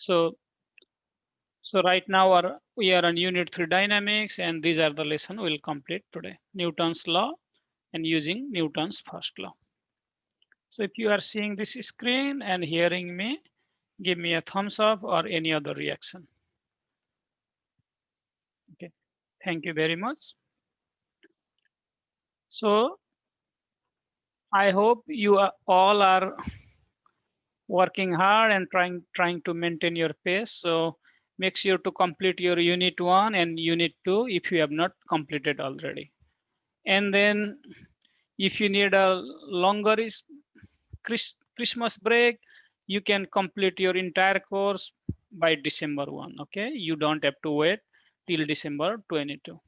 So right now we are on Unit 3 Dynamics, and these are the lesson we'll complete today. Newton's law and using Newton's first law. So if you are seeing this screen and hearing me, give me a thumbs up or any other reaction. Okay, thank you very much. So I hope you all are working hard and trying to maintain your pace. So make sure to complete your Unit 1 and Unit 2 if you have not completed already. And then if you need a longer Christmas break, you can complete your entire course by December 1. Okay, you don't have to wait till December 22.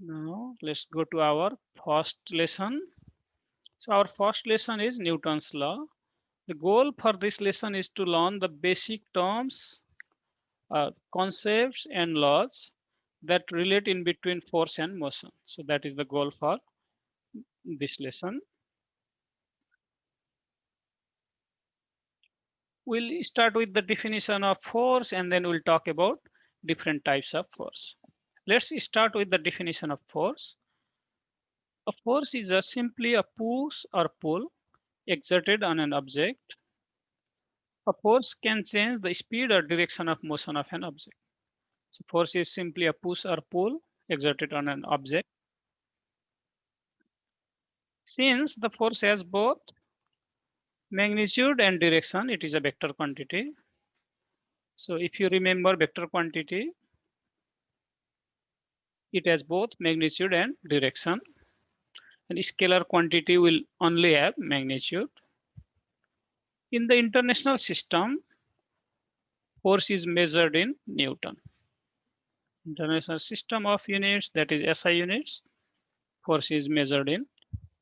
Now let's go to our first lesson. So our first lesson is Newton's law. The goal for this lesson is to learn the basic terms, concepts and laws that relate in between force and motion. So that is the goal for this lesson. We'll start with the definition of force and then we'll talk about different types of force. Let's start with the definition of force. A force is simply a push or pull exerted on an object. A force can change the speed or direction of motion of an object. So force is simply a push or pull exerted on an object. Since the force has both magnitude and direction, it is a vector quantity. So if you remember vector quantity, it has both magnitude and direction. And scalar quantity will only have magnitude. In the international system, force is measured in Newton. International system of units, that is SI units, force is measured in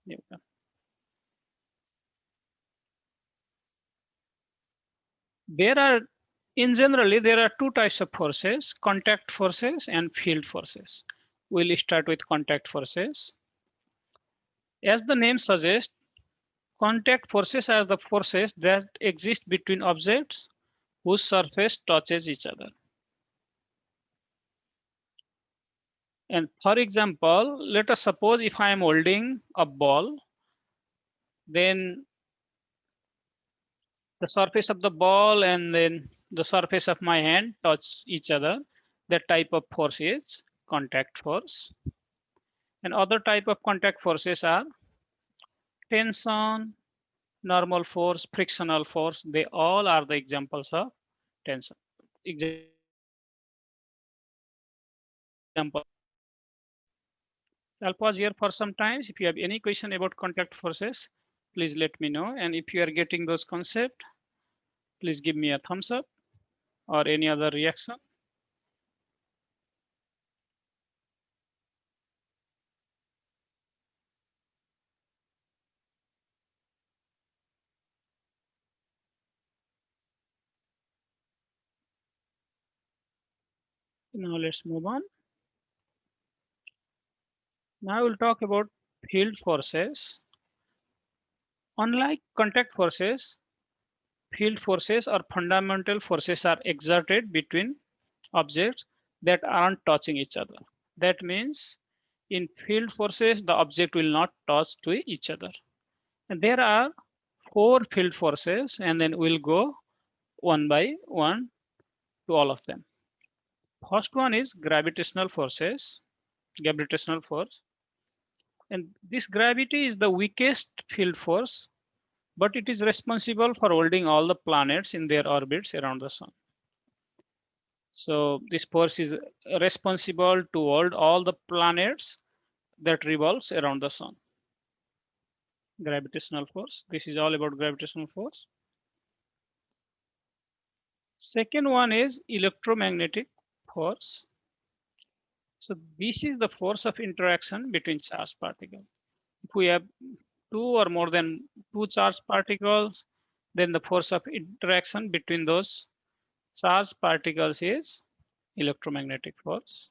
Newton. In generally, there are two types of forces, contact forces and field forces. We'll start with contact forces. As the name suggests, contact forces are the forces that exist between objects whose surface touches each other. And for example, let us suppose if I am holding a ball, then the surface of the ball and then the surface of my hand touch each other. That type of force is contact force. And other type of contact forces are tension, normal force, frictional force. They all are the examples of tension. Example. I'll pause here for some time. If you have any question about contact forces, please let me know. And if you are getting those concepts, please give me a thumbs up or any other reaction. Now let's move on. Now we'll talk about field forces. Unlike contact forces, field forces or fundamental forces are exerted between objects that aren't touching each other. That means in field forces, the object will not touch to each other. And there are 4 field forces, and then we'll go one by one to all of them. First one is gravitational forces, gravitational force. And this gravity is the weakest field force, but it is responsible for holding all the planets in their orbits around the sun. So this force is responsible to hold all the planets that revolves around the sun. Gravitational force. This is all about gravitational force. Second one is electromagnetic force. So this is the force of interaction between charged particles. If we have 2 or more than 2 charged particles, then the force of interaction between those charged particles is electromagnetic force.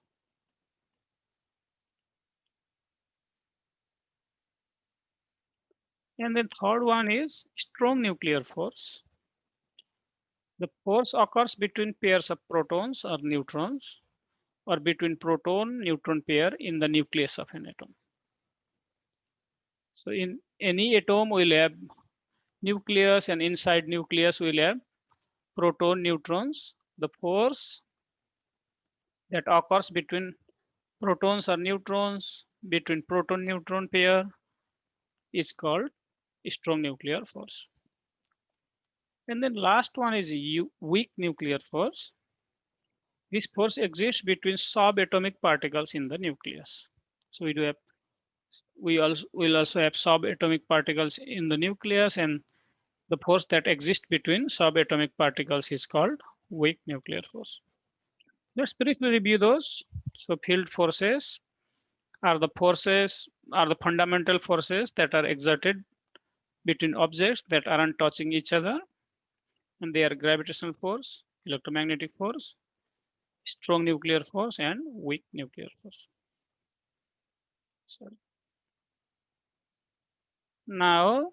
And then third one is strong nuclear force. The force occurs between pairs of protons or neutrons or between proton-neutron pair in the nucleus of an atom. So in any atom we'll have nucleus, and inside nucleus we'll have proton neutrons. The force that occurs between protons or neutrons between proton neutron pair is called strong nuclear force. And then last one is weak nuclear force. This force exists between subatomic particles in the nucleus. So we will also have subatomic particles in the nucleus, and the force that exists between subatomic particles is called weak nuclear force. Let's briefly review those. So field forces are the fundamental forces that are exerted between objects that aren't touching each other, and they are gravitational force, electromagnetic force, strong nuclear force, and weak nuclear force. Sorry. Now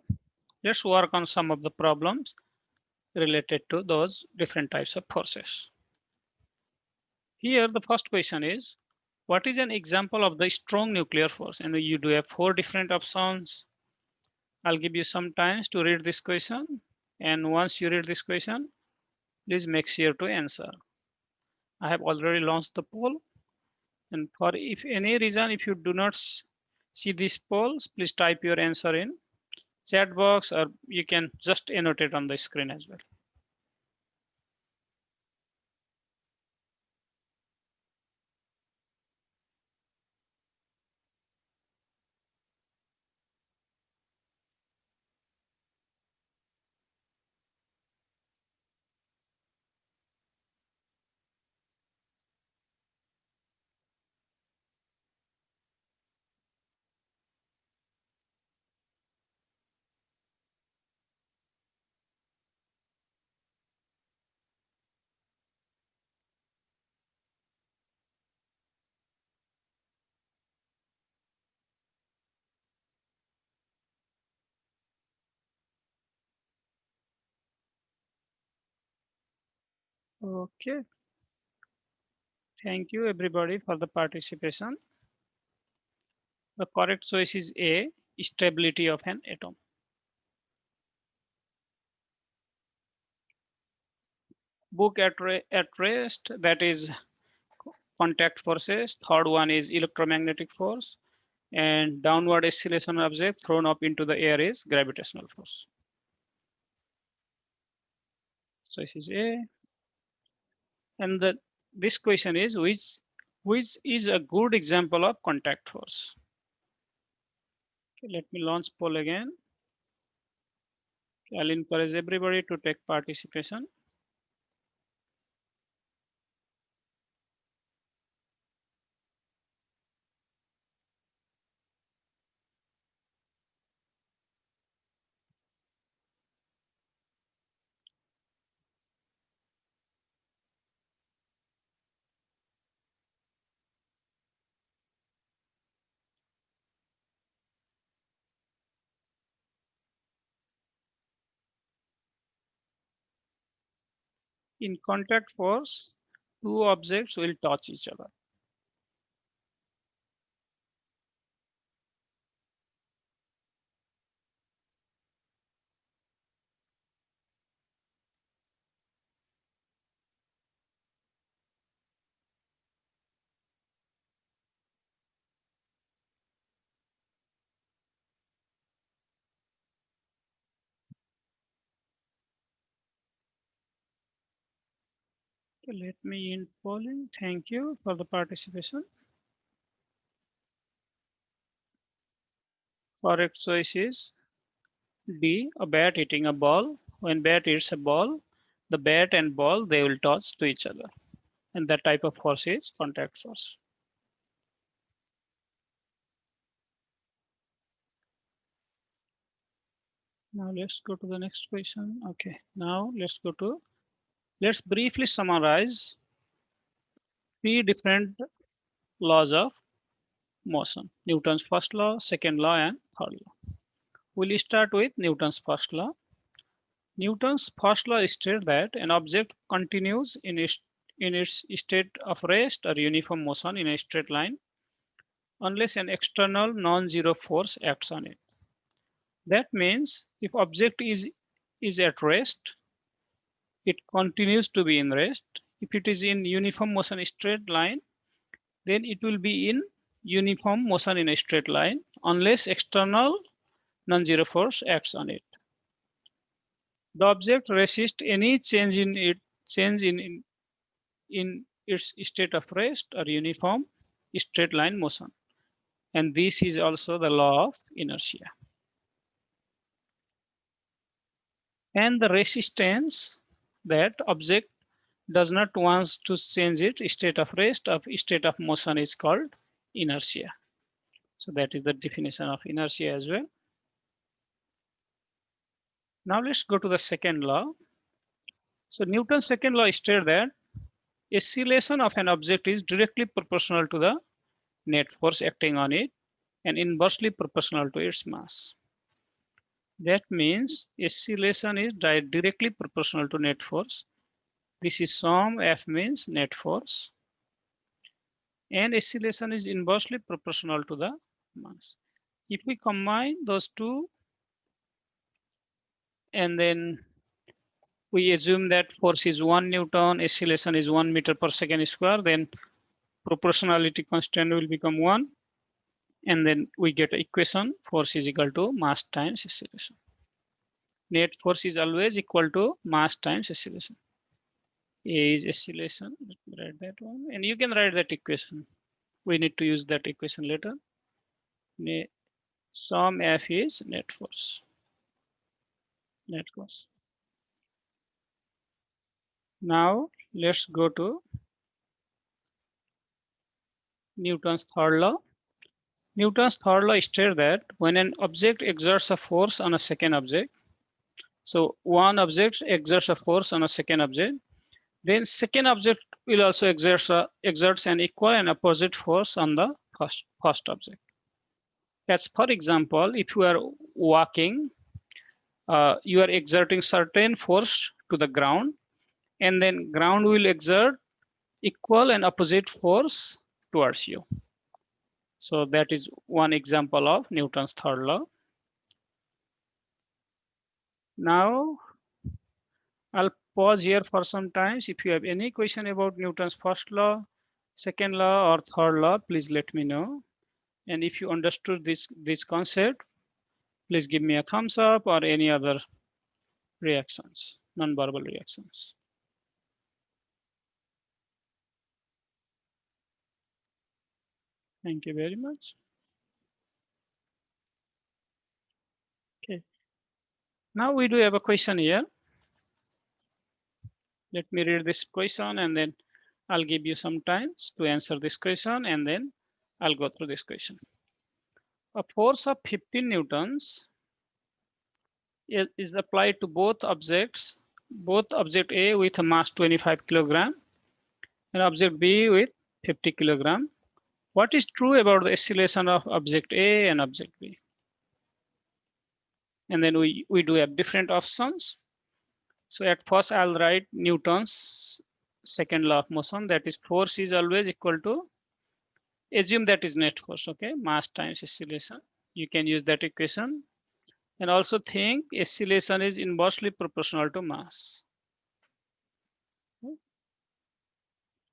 let's work on some of the problems related to those different types of forces. Here the first question is, what is an example of the strong nuclear force? And you do have 4 different options. I'll give you some time to read this question, and once you read this question, please make sure to answer. I have already launched the poll, and for if any reason if you do not see these polls, please type your answer in chat box, or you can just annotate on the screen as well. Okay, thank you everybody for the participation. The correct choice is A, stability of an atom. Book at rest, that is contact forces. Third one is electromagnetic force, and downward oscillation object thrown up into the air is gravitational force. So this is A. And this question is which is a good example of contact force? Okay, let me launch poll again. I'll encourage everybody to take participation. In contact force, two objects will touch each other. Okay, let me end polling. Thank you for the participation. Correct choice is D, a bat hitting a ball. When bat hits a ball, the bat and ball, they will touch to each other. And that type of force is contact force. Now let's go to the next question. Okay, now let's briefly summarize 3 different laws of motion. Newton's first law, second law, and third law. We'll start with Newton's first law. Newton's first law states that an object continues in its state of rest or uniform motion in a straight line unless an external non-zero force acts on it. That means if object is at rest, it continues to be in rest. If it is in uniform motion straight line, then it will be in uniform motion in a straight line unless external non-zero force acts on it. The object resists any change in its state of rest or uniform straight line motion. And this is also the law of inertia. And the resistance that object does not want to change its state of rest or state of motion is called inertia. So that is the definition of inertia as well. Now let's go to the second law. So Newton's second law states that acceleration of an object is directly proportional to the net force acting on it and inversely proportional to its mass. That means acceleration is directly proportional to net force. This is sum F means net force. And acceleration is inversely proportional to the mass. If we combine those two and then we assume that force is 1 Newton, acceleration is 1 meter per second square, then proportionality constant will become 1. And then we get an equation, force is equal to mass times acceleration. Net force is always equal to mass times acceleration. A is acceleration, let me write that one. And you can write that equation. We need to use that equation later. Sum F is net force. Net force. Now let's go to Newton's third law. Newton's third law states that when an object exerts a force on a second object, so one object exerts a force on a second object, then second object will also exerts an equal and opposite force on the first object. As for example, if you are walking, you are exerting certain force to the ground, and then ground will exert equal and opposite force towards you. So that is one example of Newton's third law. Now I'll pause here for some time. If you have any question about Newton's first law, second law, or third law, please let me know. And if you understood this concept, please give me a thumbs up or any other reactions, non-verbal reactions. Thank you very much. Okay. Now we do have a question here. Let me read this question and then I'll give you some time to answer this question and then I'll go through this question. A force of 15 newtons is applied to both object A with a mass 25 kilogram and object B with 50 kilogram. What is true about the acceleration of object A and object B? And then we do have different options. So at first I'll write Newton's second law of motion, that is force is always equal to, assume that is net force, okay, mass times acceleration. You can use that equation. And also think acceleration is inversely proportional to mass.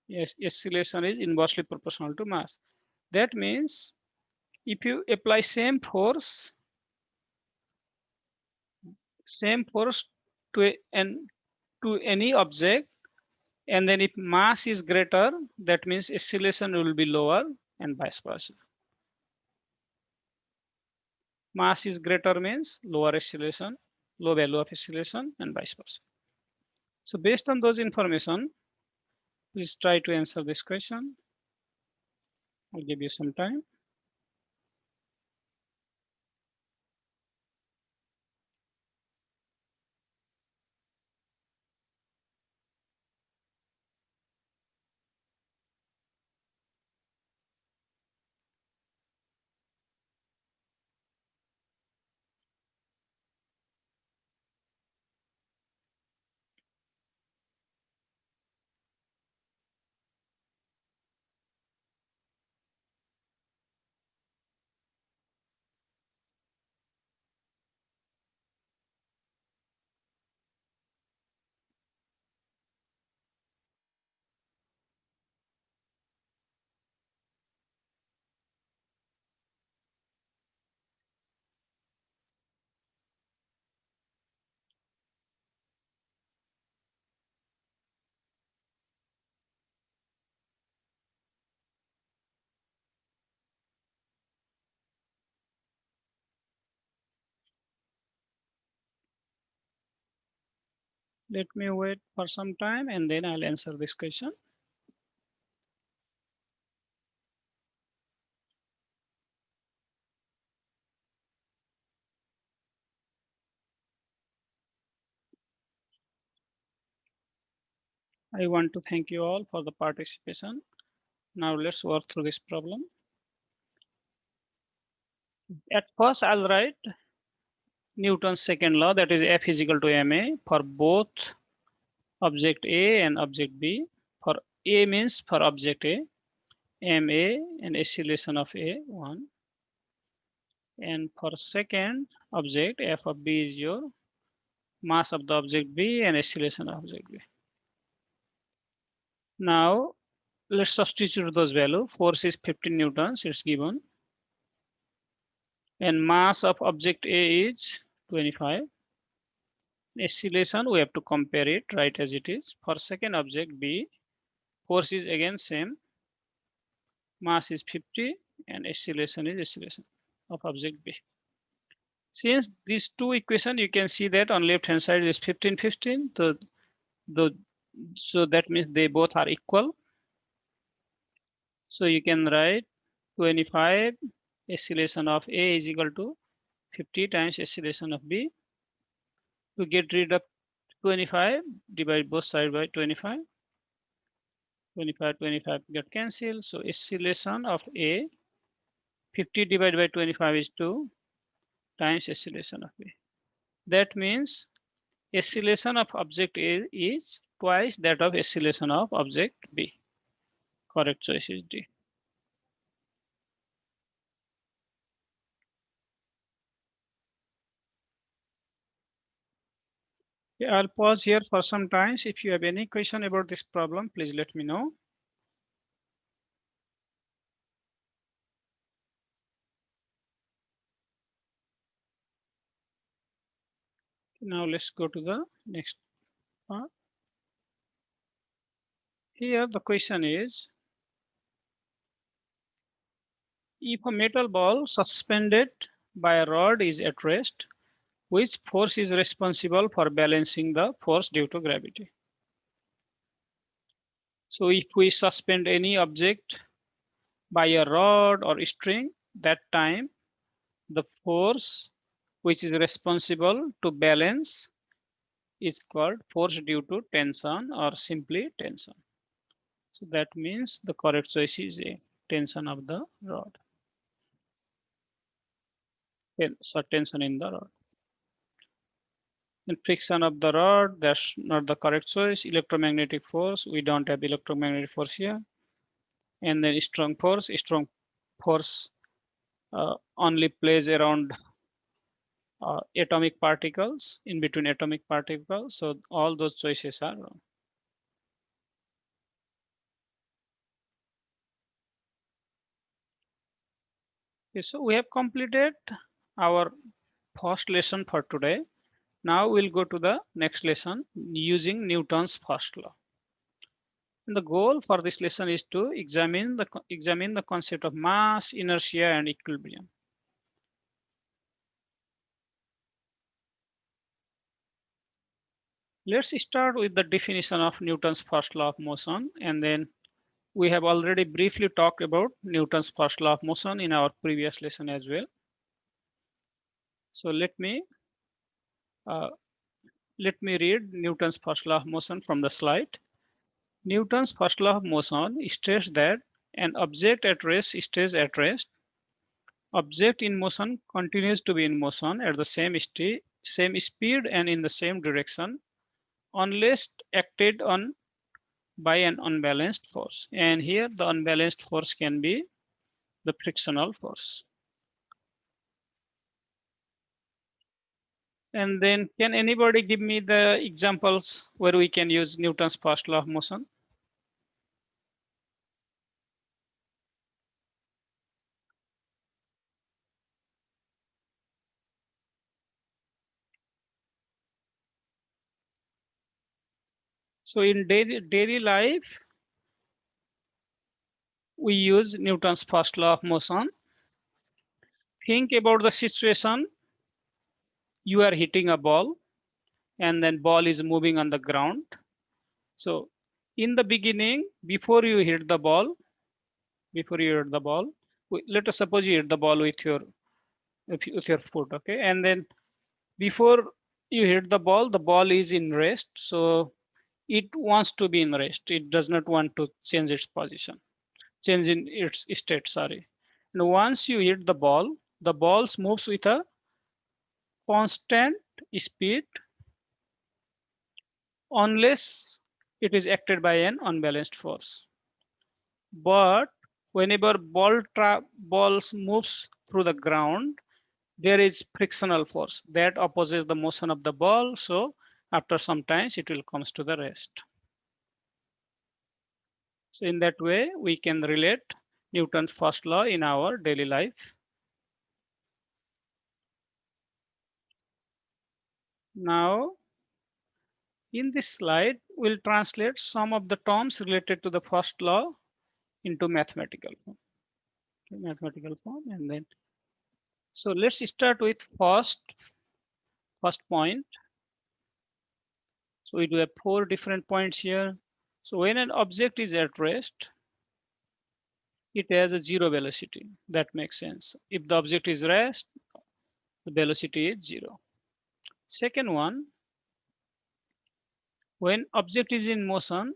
Yes, acceleration is inversely proportional to mass. That means if you apply same force to any object, and then if mass is greater, that means acceleration will be lower and vice versa. Mass is greater means lower acceleration, low value of acceleration, and vice versa. So based on those information, please try to answer this question. I'll give you some time. Let me wait for some time and then I'll answer this question. I want to thank you all for the participation. Now let's work through this problem. At first, I'll write Newton's second law, that is F is equal to ma for both object A and object B. For A means for object A, ma and acceleration of A 1. And for second object, F of B is your mass of the object B and acceleration of object B. Now let's substitute those values. Force is 15 newtons, it's given. And mass of object A is 25. Acceleration, we have to compare it right as it is. For second object B, force is again same. Mass is 50 and acceleration is acceleration of object B. Since these two equations, you can see that on left hand side is 15, 15. So that means they both are equal. So you can write 25 acceleration of A is equal to 50 times acceleration of B. To get rid of 25, divide both sides by 25. 25, 25 get cancelled. So acceleration of A, 50 divided by 25 is 2 times acceleration of B. That means acceleration of object A is twice that of acceleration of object B. Correct choice is D. Okay, I'll pause here for some time. If you have any question about this problem, please let me know. Now let's go to the next part. Here the question is, if a metal ball suspended by a rod is at rest, which force is responsible for balancing the force due to gravity? So if we suspend any object by a rod or string, that time the force which is responsible to balance is called force due to tension or simply tension. So that means the correct choice is A, tension of the rod. So tension in the rod. And friction of the rod, that's not the correct choice. Electromagnetic force, we don't have electromagnetic force here. And then strong force only plays around atomic particles, in between atomic particles. So all those choices are wrong. Okay, so we have completed our first lesson for today. Now we'll go to the next lesson using Newton's first law. And the goal for this lesson is to examine the concept of mass, inertia, and equilibrium. Let's start with the definition of Newton's first law of motion, and then we have already briefly talked about Newton's first law of motion in our previous lesson as well. So uh, let me read Newton's first law of motion from the slide. Newton's first law of motion states that an object at rest stays at rest. Object in motion continues to be in motion at the same speed and in the same direction unless acted on by an unbalanced force. And here the unbalanced force can be the frictional force. And then can anybody give me the examples where we can use Newton's first law of motion? So in daily life, we use Newton's first law of motion. Think about the situation. You are hitting a ball and then ball is moving on the ground. So in the beginning, before you hit the ball, let us suppose you hit the ball with your foot, okay, and then before you hit the ball is in rest, so it wants to be in rest. It does not want to change its position, change in its state. Sorry. And once you hit the ball moves with a constant speed unless it is acted by an unbalanced force. But whenever balls moves through the ground, there is frictional force that opposes the motion of the ball. So after some times it will comes to the rest. So in that way, we can relate Newton's first law in our daily life. Now, in this slide, we'll translate some of the terms related to the first law into mathematical form. Okay, mathematical form, and then so let's start with first point. So we do have 4 different points here. So when an object is at rest, it has a 0 velocity. That makes sense. If the object is rest, the velocity is 0. Second one, when object is in motion,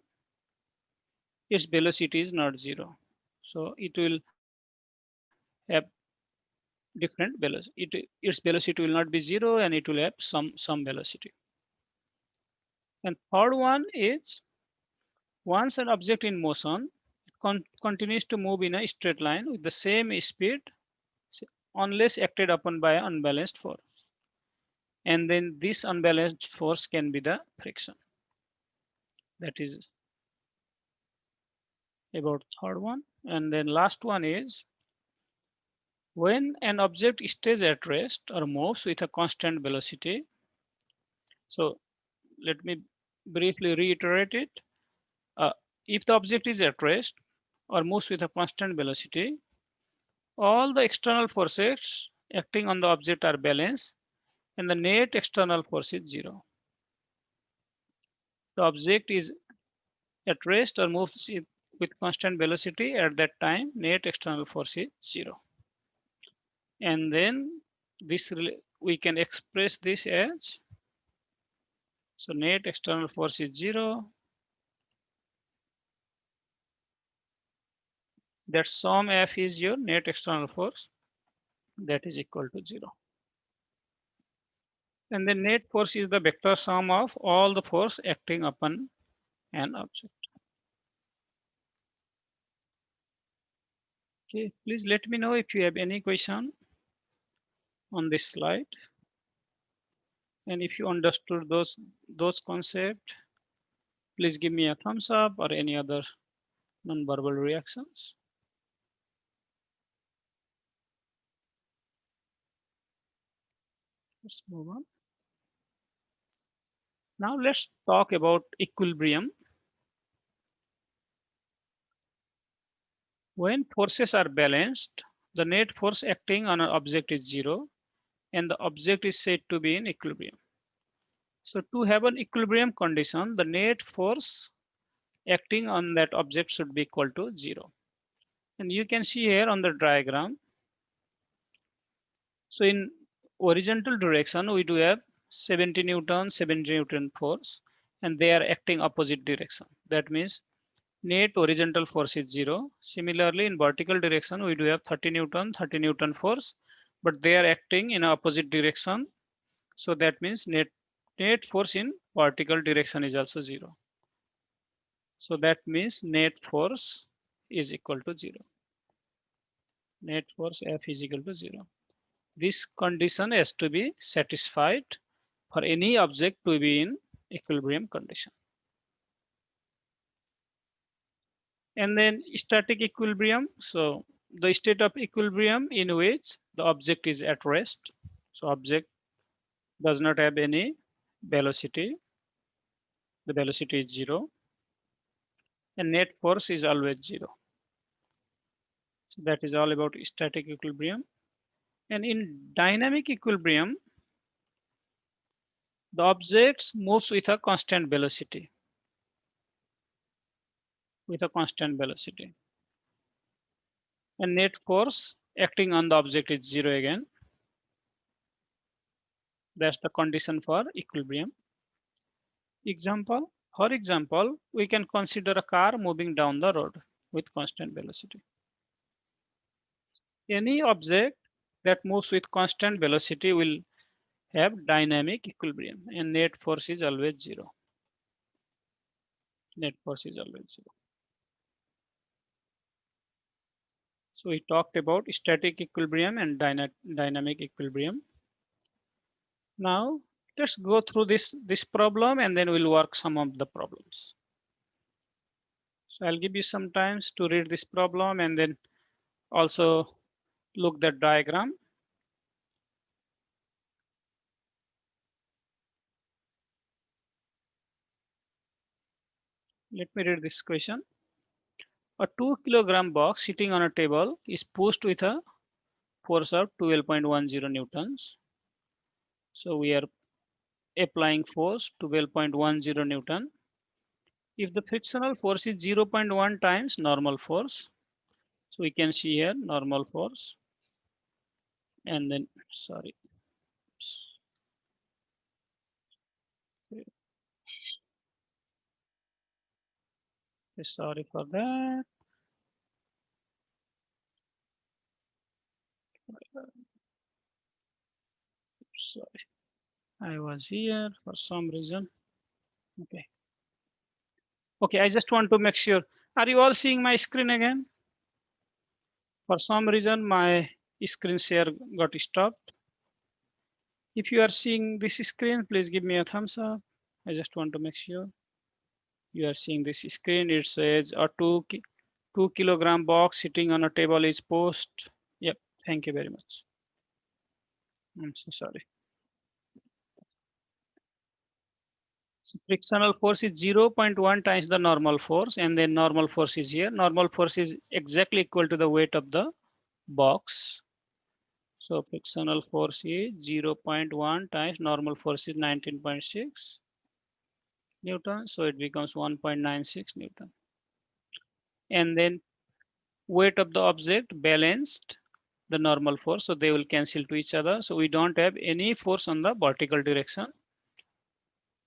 its velocity is not 0. So it will have different velocity. Its velocity will not be 0 and it will have some velocity. And third one is once an object in motion, it continues to move in a straight line with the same speed unless acted upon by an unbalanced force. And then this unbalanced force can be the friction. That is about third one. And then last one is when an object stays at rest or moves with a constant velocity. So let me briefly reiterate it. Uh, if the object is at rest or moves with a constant velocity, all the external forces acting on the object are balanced and the net external force is 0. The object is at rest or moves with constant velocity. At that time, net external force is 0. And then this we can express this as, so net external force is 0. That sum F is your net external force, that is equal to 0. And the net force is the vector sum of all the force acting upon an object. Okay, please let me know if you have any question on this slide. And if you understood those concepts, please give me a thumbs up or any other non-verbal reactions. Let's move on. Now let's talk about equilibrium. When forces are balanced, the net force acting on an object is 0 and the object is said to be in equilibrium. So to have an equilibrium condition, the net force acting on that object should be equal to 0. And you can see here on the diagram. So in horizontal direction, we do have 70 Newton force, and they are acting opposite direction. That means net horizontal force is 0. Similarly, in vertical direction, we do have 30 Newton force, but they are acting in opposite direction. So that means net force in vertical direction is also 0. So that means net force is equal to 0. Net force F is equal to 0. This condition has to be satisfied for any object to be in equilibrium condition. And then static equilibrium. So the state of equilibrium in which the object is at rest. So object does not have any velocity. The velocity is 0. And net force is always 0. So that is all about static equilibrium. And in dynamic equilibrium, The object moves with a constant velocity. And net force acting on the object is zero again. That's the condition for equilibrium. For example, we can consider a car moving down the road with constant velocity. Any object that moves with constant velocity will have dynamic equilibrium, and net force is always zero. Net force is always zero. So we talked about static equilibrium and dynamic equilibrium. Now let's go through this problem and then we'll work some of the problems. So I'll give you some times to read this problem and then also look the diagram. Let me read this question. A 2 kilogram box sitting on a table is pushed with a force of 12.10 newtons. So we are applying force 12.10 newton. If the frictional force is 0.1 times normal force, so we can see here normal force and then sorry for that. Sorry, I was here for some reason. Okay. Okay, I just want to make sure. Are you all seeing my screen again? For some reason, my screen share got stopped. If you are seeing this screen, please give me a thumbs up. I just want to make sure you are seeing this screen. It says a 2 kilogram box sitting on a table is post. Yep, thank you very much. I'm so sorry. So frictional force is 0.1 times the normal force, and then normal force is here. Normal force is exactly equal to the weight of the box. So frictional force is 0.1 times normal force is 19.6 Newton. So it becomes 1.96 Newton. And then weight of the object balanced the normal force. So they will cancel to each other. So we don't have any force on the vertical direction.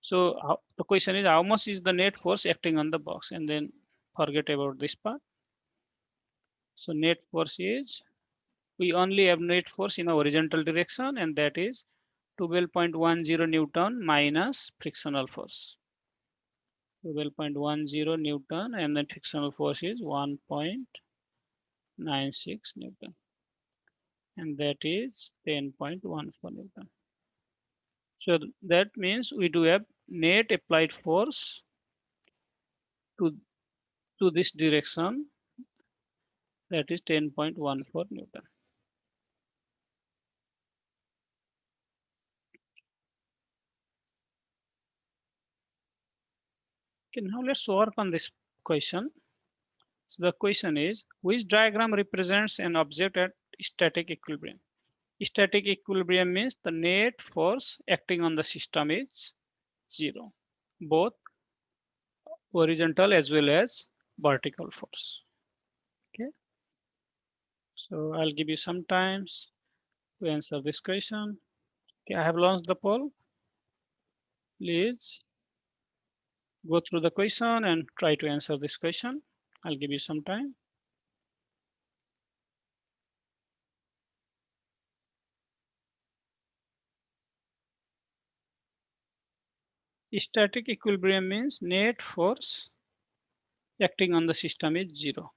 So the question is how much is the net force acting on the box, and then forget about this part. So net force is, we only have net force in a horizontal direction, and that is 12.10 Newton minus frictional force. 12.10 Newton, and then frictional force is 1.96 Newton, and that is 10.14 Newton. So that means we do have net applied force to this direction, that is 10.14 Newton. Okay, now let's work on this question. So the question is, which diagram represents an object at static equilibrium? Static equilibrium means the net force acting on the system is zero, both horizontal as well as vertical force. Okay, so I'll give you some times to answer this question. Okay, I have launched the poll. Please go through the question and try to answer this question. I'll give you some time. Static equilibrium means net force acting on the system is zero.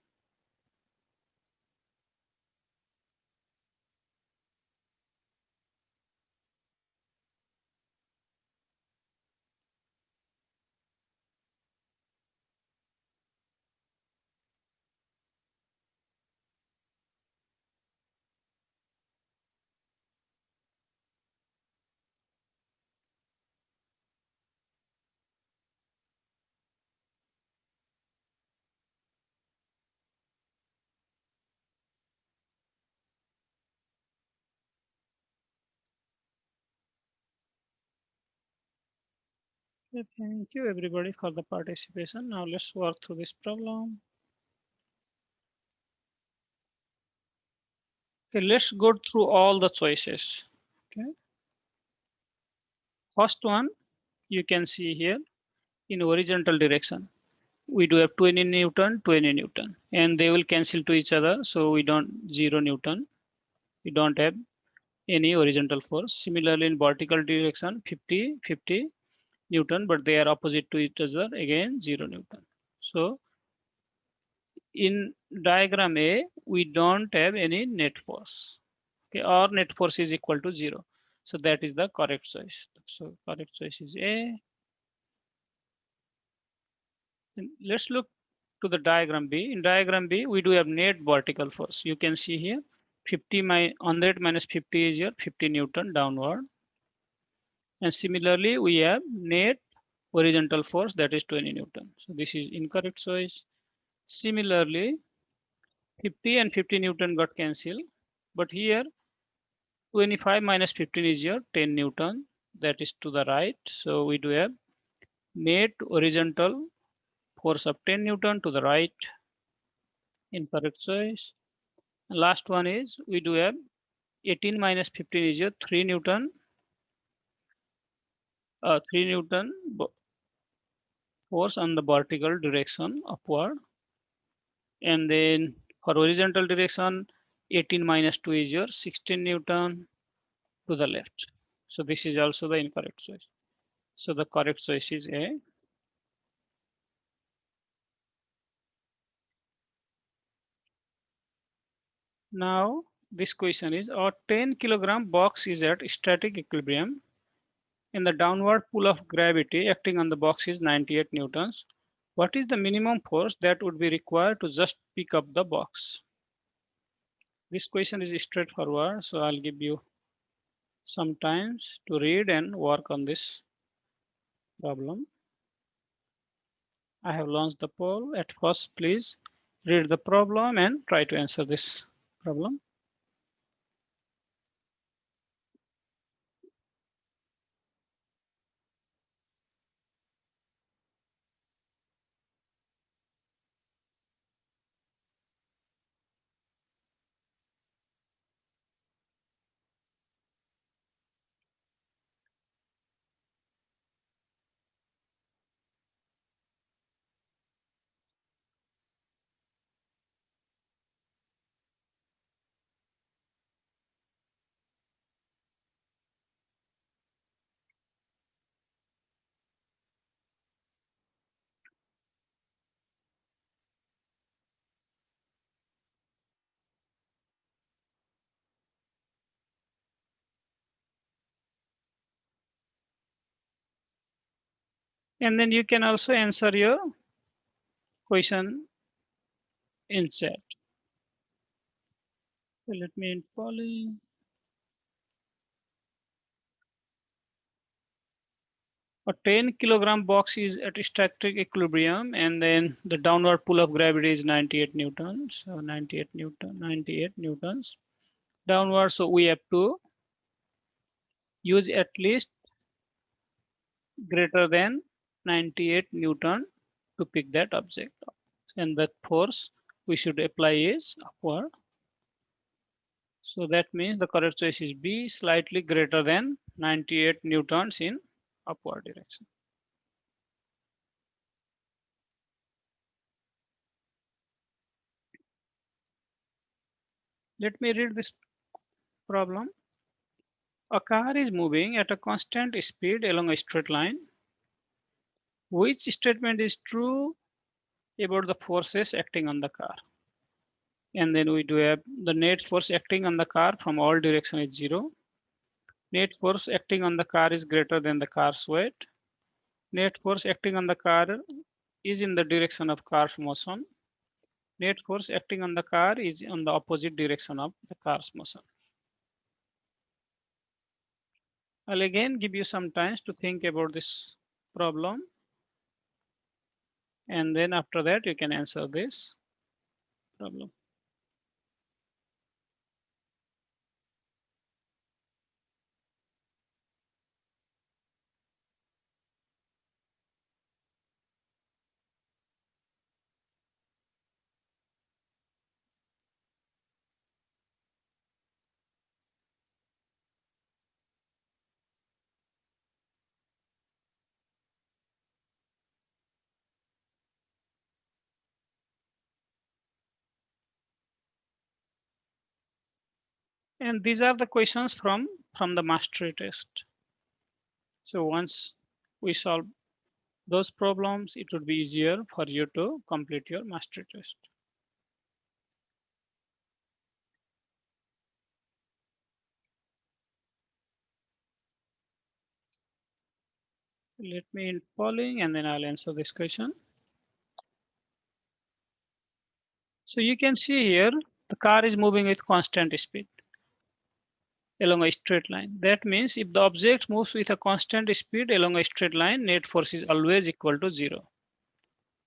Okay, thank you everybody for the participation. Now let's work through this problem. Okay, let's go through all the choices. Okay, first one you can see here in horizontal direction. We do have 20 Newton, 20 Newton, and they will cancel to each other. So we don't 0 Newton. We don't have any horizontal force. Similarly, in vertical direction, 50, 50 Newton, but they are opposite to each other. Again, 0 Newton. So in diagram A, we don't have any net force. Okay, or net force is equal to 0. So that is the correct choice. So correct choice is A. And let's look to the diagram B. In diagram B, we do have net vertical force. You can see here 50 100 minus 50 is your 50 Newton downward. And similarly, we have net horizontal force that is 20 Newton. So this is incorrect choice. Similarly, 50 and 50 Newton got cancelled. But here 25 minus 15 is your 10 Newton. That is to the right. So we do have net horizontal force of 10 Newton to the right. Incorrect choice. Last one is we do have 18 minus 15 is your 3 Newton. 3 Newton force on the vertical direction upward. And then for horizontal direction, 18 minus 2 is your 16 Newton to the left. So this is also the incorrect choice. So the correct choice is A. Now this question is a 10 kilogram box is at static equilibrium and the downward pull of gravity acting on the box is 98 newtons. What is the minimum force that would be required to just pick up the box? This question is straightforward, so I'll give you some time to read and work on this problem. I have launched the poll. At first, please read the problem and try to answer this problem. And then you can also answer your question in chat. So let me in polling. A 10 kilogram box is at static equilibrium and then the downward pull of gravity is 98 newtons. So 98 newtons downward. So we have to use at least greater than 98 Newton to pick that object. And the force we should apply is upward. So that means the correct choice is B, slightly greater than 98 Newtons in upward direction. Let me read this problem. A car is moving at a constant speed along a straight line. Which statement is true about the forces acting on the car? And then we do have the net force acting on the car from all directions is 0. Net force acting on the car is greater than the car's weight. Net force acting on the car is in the direction of car's motion. Net force acting on the car is on the opposite direction of the car's motion. I'll again give you some time to think about this problem. And then after that, you can answer this problem. And these are the questions from the mastery test. So once we solve those problems, it would be easier for you to complete your mastery test. Let me in polling and then I'll answer this question. So you can see here, the car is moving with constant speed along a straight line. That means if the object moves with a constant speed along a straight line, net force is always equal to 0.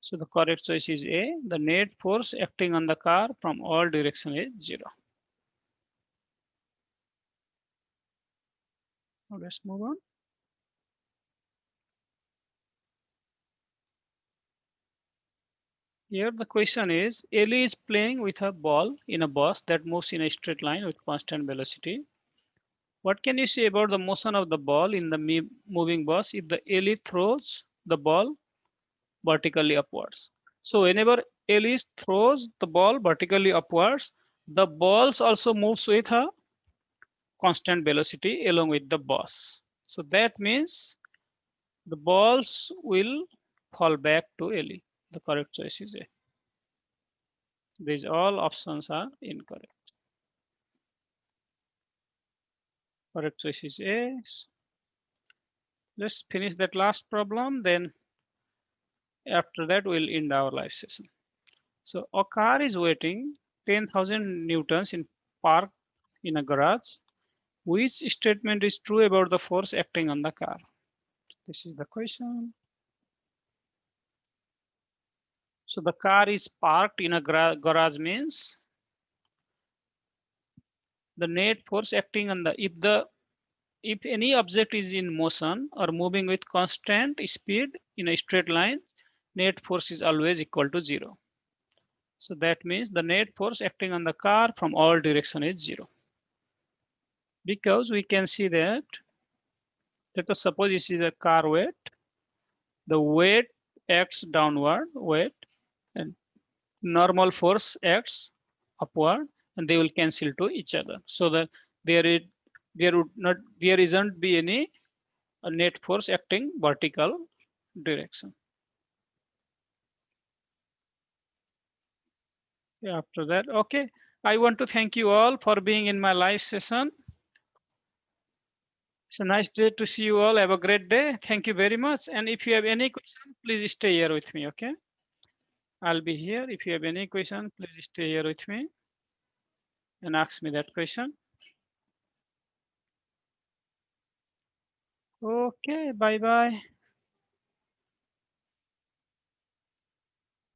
So the correct choice is A. The net force acting on the car from all directions is 0. Now let's move on. Here the question is, Ellie is playing with a ball in a bus that moves in a straight line with constant velocity. What can you say about the motion of the ball in the moving bus if the Ellie throws the ball vertically upwards? So whenever Ellie throws the ball vertically upwards, the balls also moves with a constant velocity along with the bus. So that means the balls will fall back to Ellie. The correct choice is A. These all options are incorrect. Correct choice is A. Let's finish that last problem. Then after that, we'll end our live session. So a car is waiting 10,000 newtons in park in a garage. Which statement is true about the force acting on the car? This is the question. So the car is parked in a garage means the net force acting on if any object is in motion or moving with constant speed in a straight line, net force is always equal to 0. So that means the net force acting on the car from all direction is 0. Because we can see that, let us suppose this is a car weight, the weight acts downward, weight, and normal force acts upward, and they will cancel to each other. So that there isn't be any net force acting vertical direction. After that, okay. I want to thank you all for being in my live session. It's a nice day to see you all. Have a great day. Thank you very much. And if you have any question, please stay here with me, okay? I'll be here. If you have any question, please stay here with me and ask me that question. Okay, bye-bye.